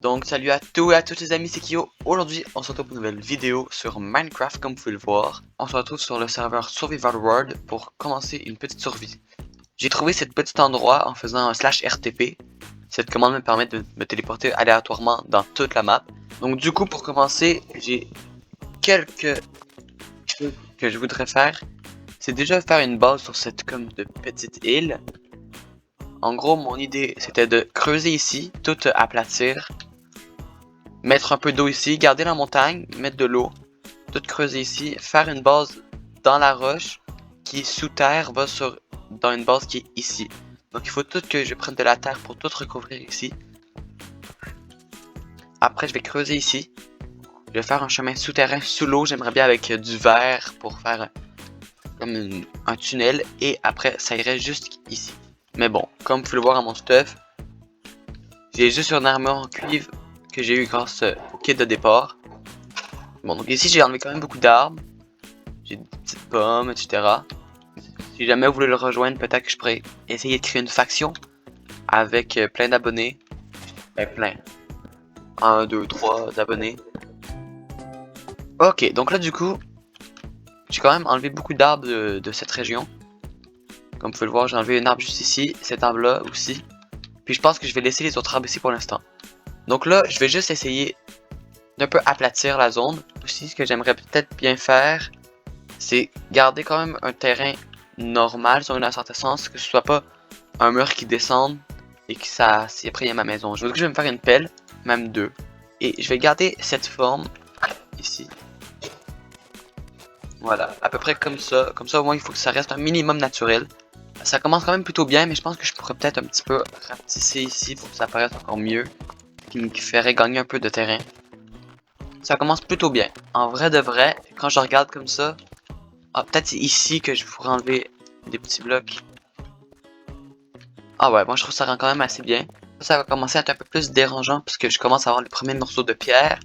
Donc salut à tous et à toutes les amis, c'est Kyo. Aujourd'hui on se retrouve pour une nouvelle vidéo sur Minecraft comme vous pouvez le voir. On se retrouve sur le serveur Survival World pour commencer une petite survie. J'ai trouvé cet petit endroit en faisant un /RTP. Cette commande me permet de me téléporter aléatoirement dans toute la map. Donc du coup pour commencer, j'ai quelques trucs que je voudrais faire. C'est déjà faire une base sur cette comme de petite île. En gros mon idée c'était de creuser ici, tout aplatir. Mettre un peu d'eau ici, garder la montagne, mettre de l'eau, tout creuser ici, faire une base dans la roche qui sous terre va dans une base qui est ici. Donc il faut tout que je prenne de la terre pour tout recouvrir ici. Après je vais creuser ici. Je vais faire un chemin souterrain sous l'eau, j'aimerais bien avec du verre pour faire comme un tunnel. Et après ça irait juste ici. Mais bon, comme vous pouvez le voir à mon stuff, j'ai juste une armure en cuivre que j'ai eu grâce au kit de départ. Bon, donc ici j'ai enlevé quand même beaucoup d'arbres. J'ai des petites pommes, etc. Si jamais vous voulez le rejoindre, peut-être que je pourrais essayer de créer une faction avec plein d'abonnés. Ben plein. 1, 2, 3 abonnés. Ok, donc là du coup, j'ai quand même enlevé beaucoup d'arbres de cette région. Comme vous pouvez le voir, j'ai enlevé un arbre juste ici, cet arbre là aussi. Puis je pense que je vais laisser les autres arbres ici pour l'instant. Donc là, je vais juste essayer d'un peu aplatir la zone. Aussi, ce que j'aimerais peut-être bien faire, c'est garder quand même un terrain normal sur un certain sens, que ce soit pas un mur qui descende et que ça, si après il y a ma maison. Je veux que je vais me faire une pelle, même deux, et je vais garder cette forme ici. Voilà, à peu près comme ça. Comme ça au moins il faut que ça reste un minimum naturel. Ça commence quand même plutôt bien, mais je pense que je pourrais peut-être un petit peu rapetisser ici pour que ça paraisse encore mieux, qui me ferait gagner un peu de terrain. Ça commence plutôt bien. En vrai de vrai, quand je regarde comme ça, ah, peut-être c'est ici que je pourrais enlever des petits blocs. Ah ouais, moi je trouve ça rend quand même assez bien. Ça va commencer à être un peu plus dérangeant puisque je commence à avoir les premiers morceaux de pierre.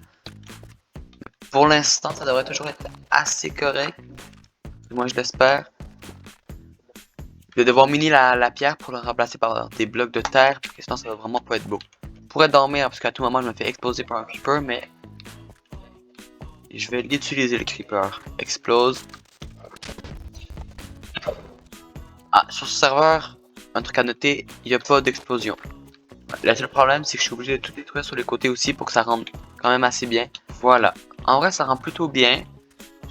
Pour l'instant, ça devrait toujours être assez correct. Moi je l'espère. Je vais devoir miner la pierre pour le remplacer par des blocs de terre parce que sinon ça va vraiment pas être beau. Je pourrais dormir parce qu'à tout moment je me fais exploser par un creeper, mais je vais l'utiliser le creeper. Explose. Ah, sur ce serveur, un truc à noter, il n'y a pas d'explosion. Le seul problème, c'est que je suis obligé de tout détruire sur les côtés aussi pour que ça rentre quand même assez bien. Voilà. En vrai, ça rend plutôt bien.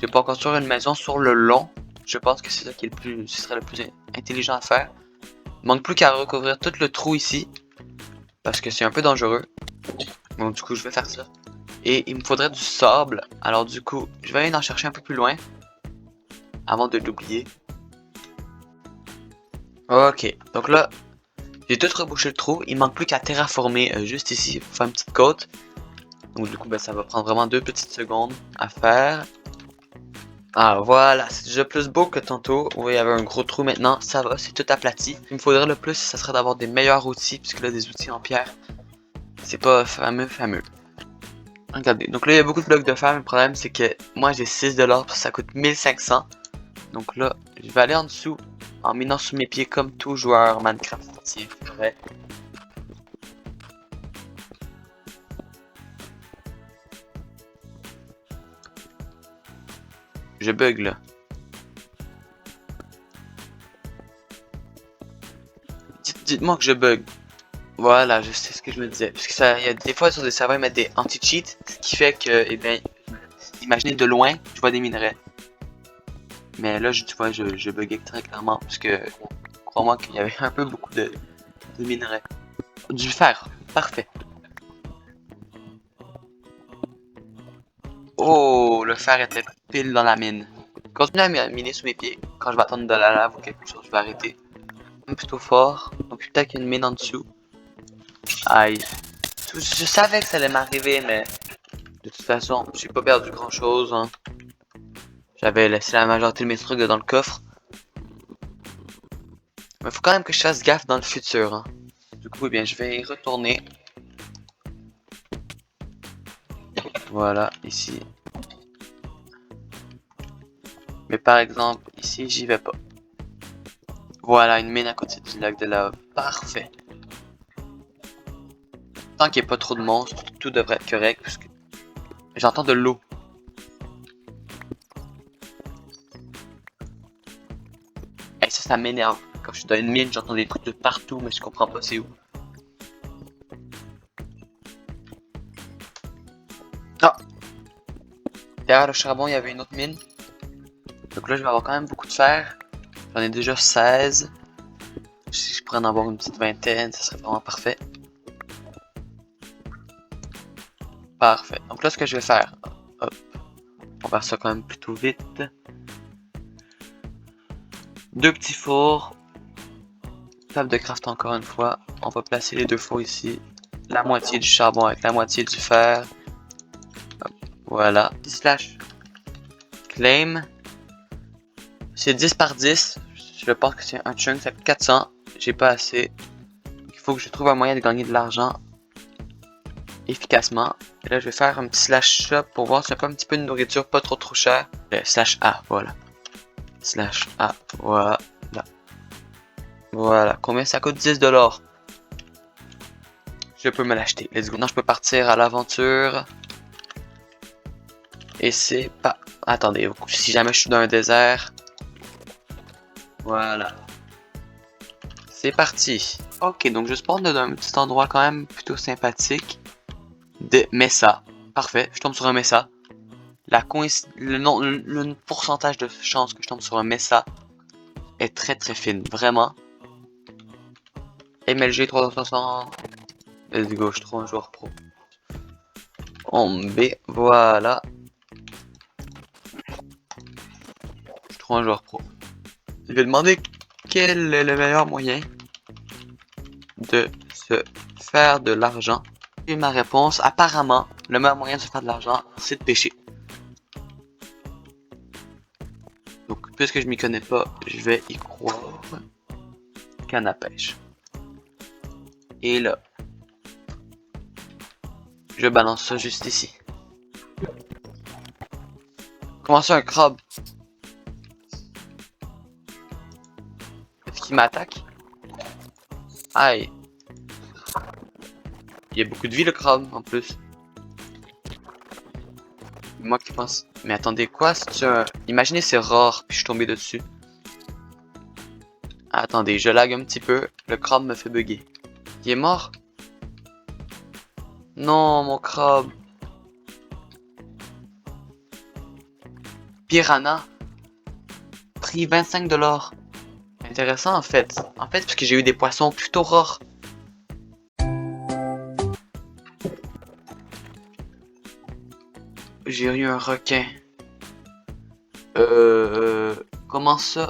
J'ai pas construire une maison sur le long. Je pense que c'est ça qui est ce serait le plus intelligent à faire. Il manque plus qu'à recouvrir tout le trou ici. Parce que c'est un peu dangereux. Donc du coup, je vais faire ça. Et il me faudrait du sable. Alors du coup, je vais aller en chercher un peu plus loin. Avant de l'oublier. Ok. Donc là, j'ai tout rebouché le trou. Il manque plus qu'à terraformer juste ici. Pour faire une petite côte. Donc du coup, ben, ça va prendre vraiment 2 petites secondes à faire. Ah voilà, c'est déjà plus beau que tantôt où il y avait un gros trou. Maintenant ça va, c'est tout aplati. Ce qu'il me faudrait le plus, ça serait d'avoir des meilleurs outils, puisque là des outils en pierre, c'est pas fameux. Regardez, donc là il y a beaucoup de blocs de fer, mais le problème c'est que moi j'ai 6$, parce que ça coûte 1500. Donc là, je vais aller en dessous, en minant sous mes pieds comme tout joueur Minecraft entier ferait. Je bug là. Dites-moi que je bug. Voilà, je sais ce que je me disais. Parce que ça, il y a des fois sur des serveurs ils mettent des anti-cheats, ce qui fait que, eh bien, imaginez de loin, je vois des minerais. Mais là, tu vois, je buguais très clairement, parce que, crois-moi qu'il y avait un peu beaucoup de minerais. Du fer, parfait. Oh, le fer était pile dans la mine. Continue à miner sous mes pieds. Quand je vais attendre de la lave ou quelque chose, je vais arrêter. Plutôt fort, donc peut-être qu'il y a une mine en dessous. Aïe. Je savais que ça allait m'arriver, mais de toute façon, j'ai pas perdu grand-chose, hein. J'avais laissé la majorité de mes trucs dans le coffre. Mais faut quand même que je fasse gaffe dans le futur, hein. Du coup, eh bien, je vais y retourner. Voilà, ici. Mais par exemple, ici, j'y vais pas. Voilà, une mine à côté du lac de lave. Parfait. Tant qu'il n'y ait pas trop de monstres, tout devrait être correct. Parce que j'entends de l'eau. Et ça m'énerve. Quand je suis dans une mine, j'entends des trucs de partout, mais je comprends pas c'est où. Ah! Derrière le charbon, il y avait une autre mine. Donc là, je vais avoir quand même beaucoup de fer. J'en ai déjà 16. Si je pourrais en avoir une petite vingtaine, ça serait vraiment parfait. Parfait. Donc là, ce que je vais faire, hop, on va faire ça quand même plutôt vite. 2 petits fours. Table de craft encore une fois. On va placer les 2 fours ici. La moitié du charbon avec la moitié du fer. Hop, voilà. Slash claim. C'est 10 par 10. Je pense que c'est un chunk, ça coûte 400. J'ai pas assez. Il faut que je trouve un moyen de gagner de l'argent efficacement. Et là, je vais faire un petit slash shop pour voir si on peut un petit peu de nourriture pas trop cher. Slash A, voilà. Slash A, voilà. Voilà. Combien ça coûte? 10$. Je peux me l'acheter. Let's go. Maintenant, je peux partir à l'aventure. Et c'est pas... Attendez, si jamais je suis dans un désert. Voilà. C'est parti. Ok, donc je spawn dans un petit endroit quand même plutôt sympathique. De Mesa. Parfait, je tombe sur un Mesa. Le pourcentage de chance que je tombe sur un Mesa est très fine, vraiment. MLG 360. Let's go, je trouve un joueur pro. On B, voilà. Je trouve un joueur pro. Je vais demander quel est le meilleur moyen de se faire de l'argent. Et ma réponse, apparemment, le meilleur moyen de se faire de l'argent, c'est de pêcher. Donc, puisque je m'y connais pas, je vais y croire. Canne à pêche. Et là, je balance ça juste ici. Comment ça, un crabe? Est-ce qu'il m'attaque? Aïe. Il y a beaucoup de vie le crabe en plus. Moi qui pense. Mais attendez, quoi? Imaginez c'est rare, puis je suis tombé dessus. Attendez, je lag un petit peu. Le crabe me fait bugger. Il est mort? Non, mon crabe. Piranha. Prix 25$. Intéressant en fait. En fait, parce que j'ai eu des poissons plutôt rares. J'ai eu un requin. Comment ça?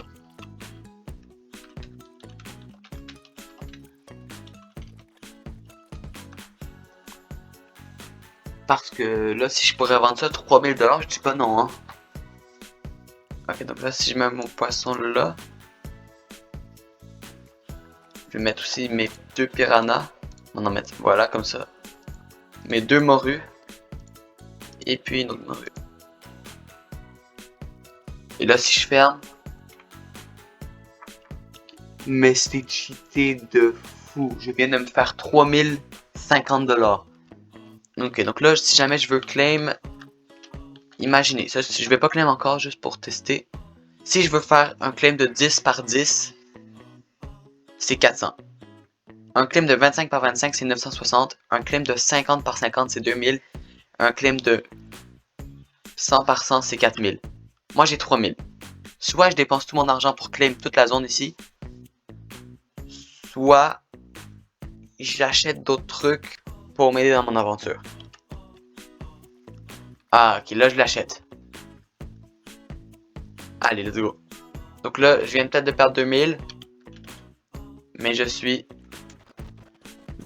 Parce que là, si je pourrais vendre ça 3000$, je dis pas non, hein. Ok, donc là, si je mets mon poisson là, je vais mettre aussi mes 2 piranhas. On va en mettre, voilà, comme ça. Mes 2 morues. Et puis une autre morue. Et là, si je ferme. Mais c'est cheaté de fou. Je viens de me faire 3050$. Ok, donc là, si jamais je veux claim. Imaginez, ça, je vais pas claim encore juste pour tester. Si je veux faire un claim de 10 par 10, c'est 400. Un claim de 25 par 25, c'est 960. Un claim de 50 par 50, c'est 2000. Un claim de 100 par 100, c'est 4000. Moi, j'ai 3000. Soit je dépense tout mon argent pour claim toute la zone ici, soit j'achète d'autres trucs pour m'aider dans mon aventure. Ah, ok, là, je l'achète. Allez, let's go. Donc là, je viens peut-être de perdre 2000. Mais je suis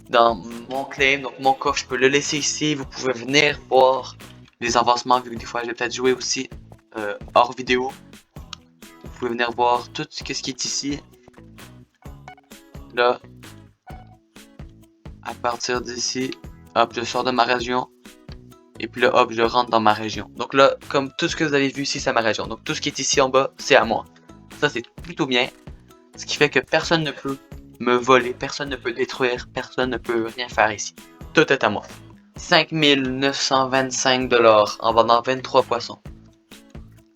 dans mon claim, donc mon coffre, je peux le laisser ici. Vous pouvez venir voir les avancements, vu que des fois je vais peut-être jouer aussi hors vidéo. Vous pouvez venir voir tout ce qui est ici. Là, à partir d'ici, hop, je sors de ma région. Et puis là, hop, je rentre dans ma région. Donc là, comme tout ce que vous avez vu ici, c'est ma région. Donc tout ce qui est ici en bas, c'est à moi. Ça, c'est plutôt bien. Ce qui fait que personne ne peut me voler, personne ne peut détruire, personne ne peut rien faire ici. tout est à moi. 5925 $ en vendant 23 poissons.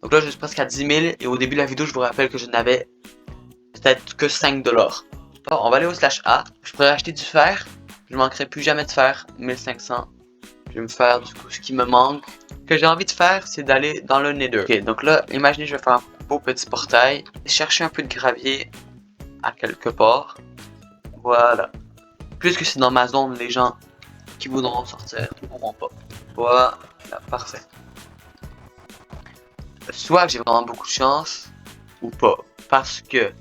Donc là, je suis presque à 10 000 et au début de la vidéo, je vous rappelle que je n'avais peut-être que 5 $. Bon, on va aller au /A. Je pourrais acheter du fer. Je ne manquerai plus jamais de fer. 1500. Je vais me faire du coup ce qui me manque. Ce que j'ai envie de faire, c'est d'aller dans le Nether. Ok, donc là, imaginez, je vais faire un beau petit portail. Chercher un peu de gravier à quelque part. Voilà. Puisque c'est dans ma zone, les gens qui voudront sortir ne pourront pas. Voilà, parfait. Soit que j'ai vraiment beaucoup de chance, ou pas. Parce que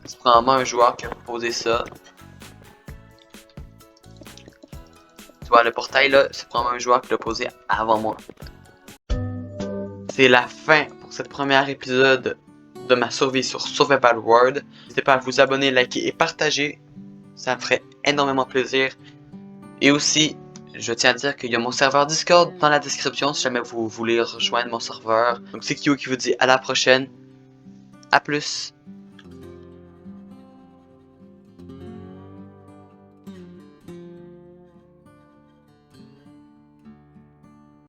c'est probablement un joueur qui a proposé ça. Tu vois, le portail là, c'est probablement un joueur qui l'a posé avant moi. C'est la fin pour cette première épisode de ma survie sur Survival World. N'hésitez pas à vous abonner, liker et partager. Ça me ferait énormément plaisir. Et aussi, je tiens à dire qu'il y a mon serveur Discord dans la description si jamais vous voulez rejoindre mon serveur. Donc c'est Kyo qui vous dit à la prochaine. A plus.